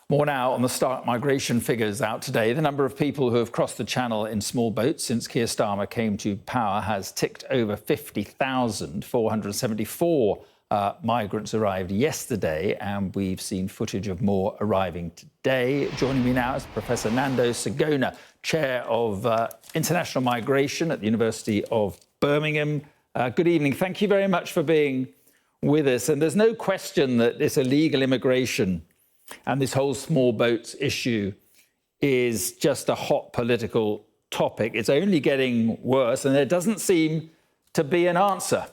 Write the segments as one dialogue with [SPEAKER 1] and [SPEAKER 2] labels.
[SPEAKER 1] More now on the stark migration figures out today. The number of people who have crossed the Channel in small boats since Keir Starmer came to power has ticked over 50,000. 474 migrants arrived yesterday, and we've seen footage of more arriving today. Joining me now is Professor Nando Sigona, Chair of International Migration at the University of Birmingham. Good evening. Thank you very much for being with us. And there's no question that this illegal immigration and this whole small boats issue is just a hot political topic. It's only getting worse, and there doesn't seem to be an answer.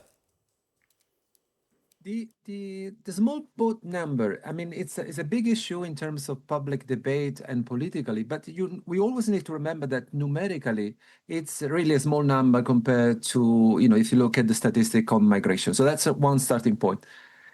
[SPEAKER 2] The small boat number, I mean, it's a big issue in terms of public debate and politically, but we always need to remember that numerically, it's really a small number compared to, if you look at the statistic on migration. So that's one starting point.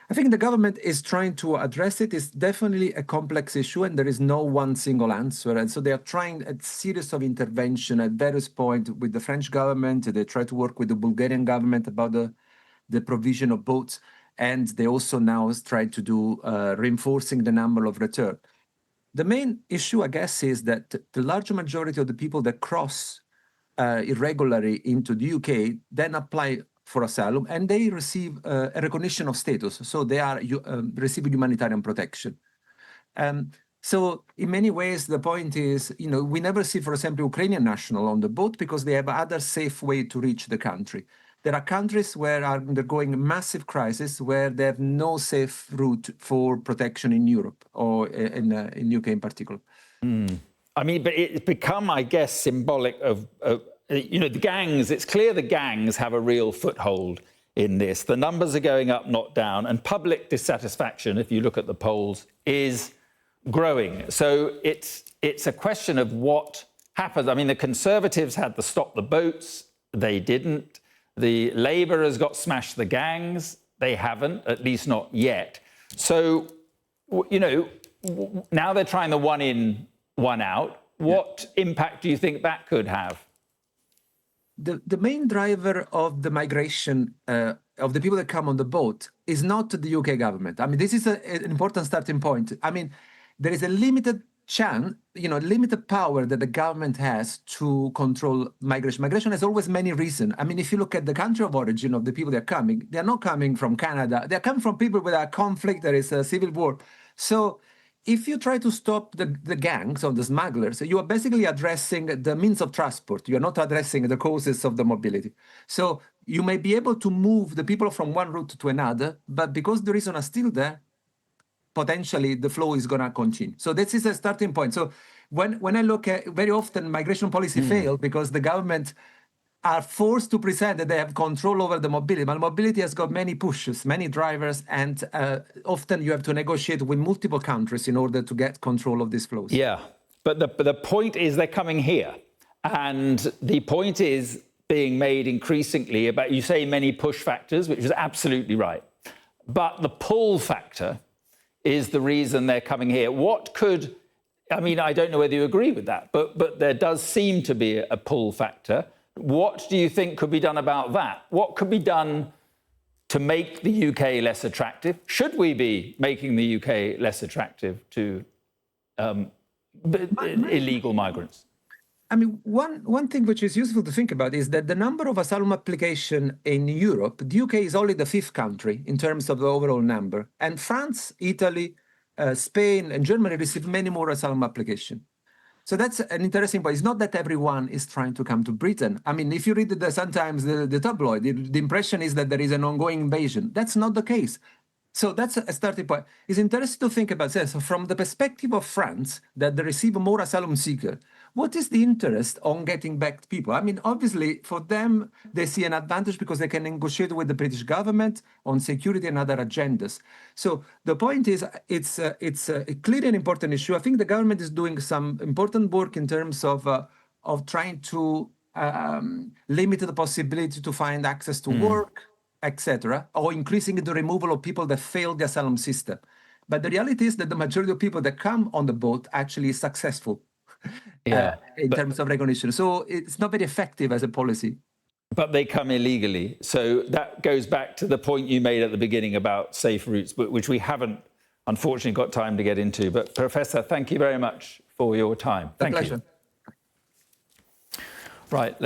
[SPEAKER 2] I think the government is trying to address it. It's definitely a complex issue, and there is no one single answer. And so they are trying a series of intervention at various points with the French government. They try to work with the Bulgarian government about the provision of boats. And they also now try to do reinforcing the number of return. The main issue, I guess, is that the larger majority of the people that cross irregularly into the UK then apply for asylum, and they receive a recognition of status. So they are receiving humanitarian protection. So in many ways, the point is, we never see, for example, Ukrainian national on the boat because they have other safe way to reach the country. There are countries where are undergoing massive crisis where they have no safe route for protection in Europe or in UK in particular.
[SPEAKER 1] I mean, but it's become, I guess, symbolic of the gangs. It's clear the gangs have a real foothold in this. The numbers are going up, not down, and public dissatisfaction, if you look at the polls, is growing. So it's a question of what happens. I mean, the Conservatives had to stop the boats. They didn't. The Labour has got smash the gangs. They haven't, at least not yet. So, now they're trying the one in, one out. What impact do you think that could have?
[SPEAKER 2] The main driver of the migration of the people that come on the boat is not the UK government. I mean, this is an important starting point. I mean, there is a limited chance, limited power that the government has to control migration. Migration has always many reasons. I mean, if you look at the country of origin of the people that are coming, they are not coming from Canada. They are coming from people with a conflict. There is a civil war. So if you try to stop the gangs or the smugglers, you are basically addressing the means of transport. You are not addressing the causes of the mobility. So you may be able to move the people from one route to another, but because the reasons are still there, potentially the flow is going to continue. So this is a starting point. So when I look at, very often migration policy fail because the government are forced to present that they have control over the mobility. But mobility has got many pushes, many drivers, and often you have to negotiate with multiple countries in order to get control of these flows.
[SPEAKER 1] Yeah, but the point is they're coming here. And the point is being made increasingly about, you say many push factors, which is absolutely right. But the pull factor is the reason they're coming here. I don't know whether you agree with that, but there does seem to be a pull factor. What do you think could be done about that? What could be done to make the UK less attractive? Should we be making the UK less attractive to illegal migrants?
[SPEAKER 2] I mean, one thing which is useful to think about is that the number of asylum applications in Europe, the UK is only the 5th country in terms of the overall number. And France, Italy, Spain, and Germany receive many more asylum applications. So that's an interesting point. It's not that everyone is trying to come to Britain. I mean, if you read sometimes the tabloid, the impression is that there is an ongoing invasion. That's not the case. So that's a starting point. It's interesting to think about this. So from the perspective of France, that they receive more asylum seekers, what is the interest on getting back people? I mean, obviously, for them, they see an advantage because they can negotiate with the British government on security and other agendas. So the point is, it's clearly an important issue. I think the government is doing some important work in terms of trying to limit the possibility to find access to work, etc., or increasing the removal of people that fail the asylum system. But the reality is that the majority of people that come on the boat actually is successful in terms of recognition. So it's not very effective as a policy.
[SPEAKER 1] But they come illegally. So that goes back to the point you made at the beginning about safe routes, which we haven't unfortunately got time to get into. But Professor, thank you very much for your time.
[SPEAKER 2] A pleasure.
[SPEAKER 1] Right.